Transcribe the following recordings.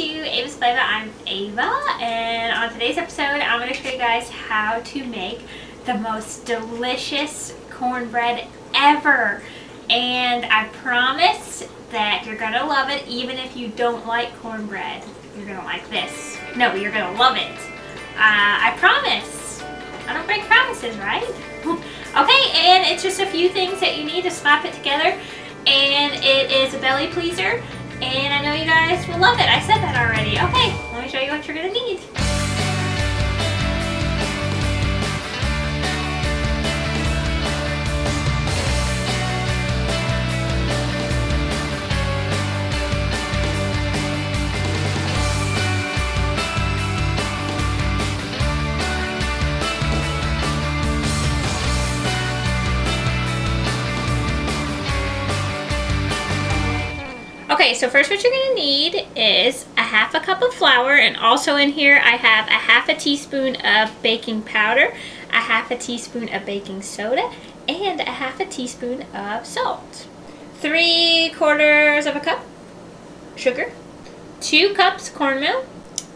to Ava'S Flava. I'm Ava, and on today's episode I'm going to show you guys how to make the most delicious cornbread ever. And I promise that you're going to love it even if you don't like cornbread. You're going to like this. No, you're going to love it. I promise. I don't break promises, right? Okay, and it's just a few things that you need to slap it together. And it is a belly pleaser. And I know you guys will love it. I said that already. Okay, let me show you what you're going to need. Okay, so first what you're going to need is a half a cup of flour, and also in here I have a half a teaspoon of baking powder, a half a teaspoon of baking soda, and a half a teaspoon of salt. 3/4 of a cup sugar, 2 cups cornmeal,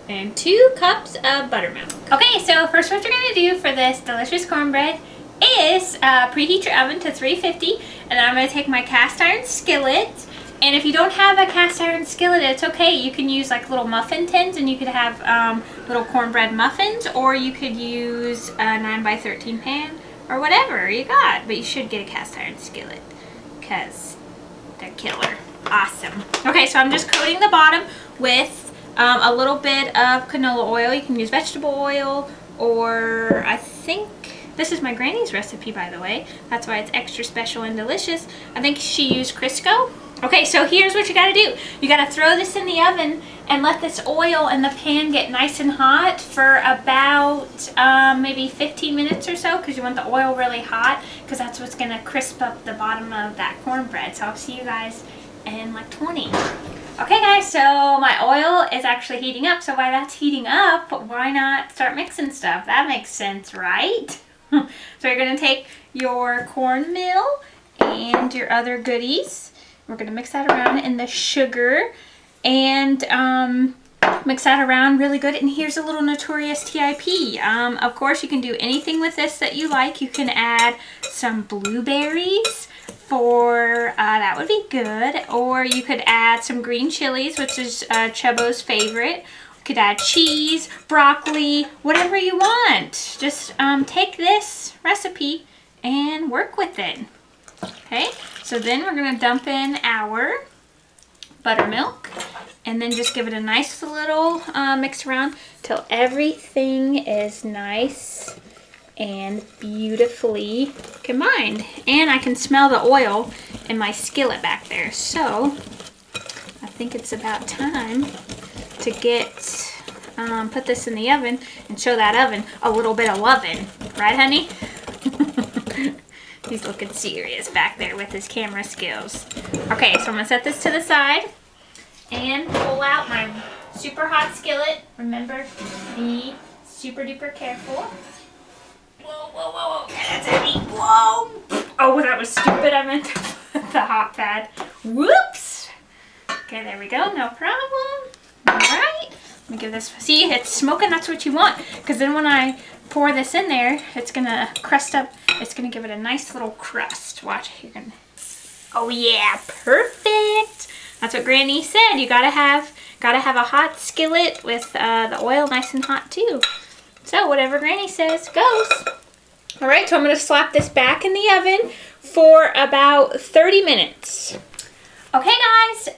and 2 cups of buttermilk. Okay, so first what you're going to do for this delicious cornbread is preheat your oven to 350, and then I'm going to take my cast iron skillet. And if you don't have a cast iron skillet, it's okay. You can use like little muffin tins, and you could have little cornbread muffins, or you could use a 9x13 pan, or whatever you got. But you should get a cast iron skillet because they're killer. Awesome. Okay, so I'm just coating the bottom with a little bit of canola oil. You can use vegetable oil, or I think this is my granny's recipe, by the way. That's why it's extra special and delicious. I think she used Crisco. Okay, so here's what you gotta do. You gotta throw this in the oven and let this oil in the pan get nice and hot for about maybe 15 minutes or so, because you want the oil really hot, because that's what's gonna crisp up the bottom of that cornbread. So I'll see you guys in like 20. Okay guys, so my oil is actually heating up, so while that's heating up, why not start mixing stuff? That makes sense, right? So you're gonna take your cornmeal and your other goodies. We're going to mix that around in the sugar and mix that around really good. And here's a little notorious TIP. Of course, you can do anything with this that you like. You can add some blueberries for, that would be good. Or you could add some green chilies, which is Chubbo's favorite. You could add cheese, broccoli, whatever you want. Just take this recipe and work with it. Okay, so then we're going to dump in our buttermilk and then just give it a nice little mix around till everything is nice and beautifully combined. And I can smell the oil in my skillet back there. So I think it's about time to get put this in the oven and show that oven a little bit of loving. Right, honey? He's looking serious back there with his camera skills. Okay, so I'm going to set this to the side and pull out my super hot skillet. Remember, be super duper careful. Whoa, whoa, whoa, whoa. That's heavy. Whoa. Oh, that was stupid. I meant the hot pad. Whoops. Okay, there we go. No problem. All right. Let me give this, see, it's smoking. That's what you want, because then when I pour this in there, it's gonna crust up. It's gonna give it a nice little crust. Watch, you're gonna, oh yeah, perfect. That's what Granny said. You gotta have a hot skillet with the oil nice and hot too. So whatever Granny says goes. All right, so I'm gonna slap this back in the oven for about 30 minutes. Okay guys,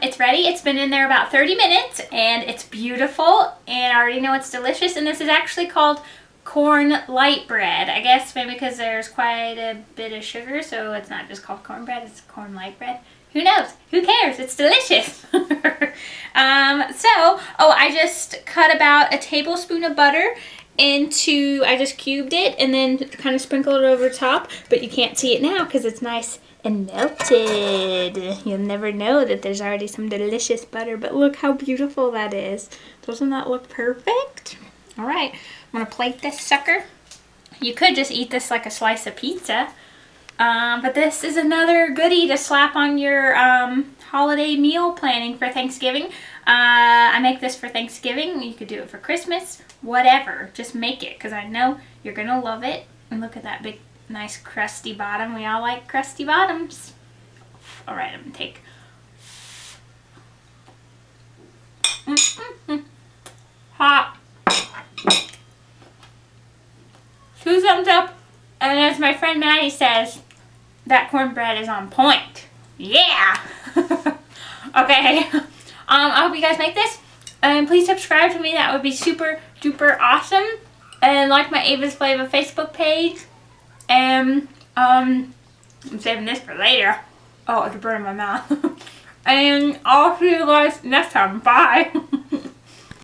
it's ready. It's been in there about 30 minutes and it's beautiful, and I already know it's delicious. And this is actually called corn light bread. I guess maybe because there's quite a bit of sugar, so it's not just called cornbread, it's corn light bread. Who knows? Who cares? It's delicious. I just cut about a tablespoon of butter into, I just cubed it and then kind of sprinkled it over top, but you can't see it now because it's nice and melted. You'll never know that there's already some delicious butter, but look how beautiful that is. Doesn't that look perfect? All right, I'm gonna plate this sucker. You could just eat this like a slice of pizza, but this is another goodie to slap on your holiday meal planning for Thanksgiving. I make this for Thanksgiving. You could do it for Christmas, whatever. Just make it, because I know you're going to love it. And look at that big, nice, crusty bottom. We all like crusty bottoms. All right, I'm going to take... Hot. 2 thumbs up. And as my friend Maddie says, that cornbread is on point. Yeah! Okay. I hope you guys make this. And please subscribe to me. That would be super duper awesome. And like my Ava'S Flava Facebook page. And I'm saving this for later. Oh, I could burn my mouth. And I'll see you guys next time. Bye.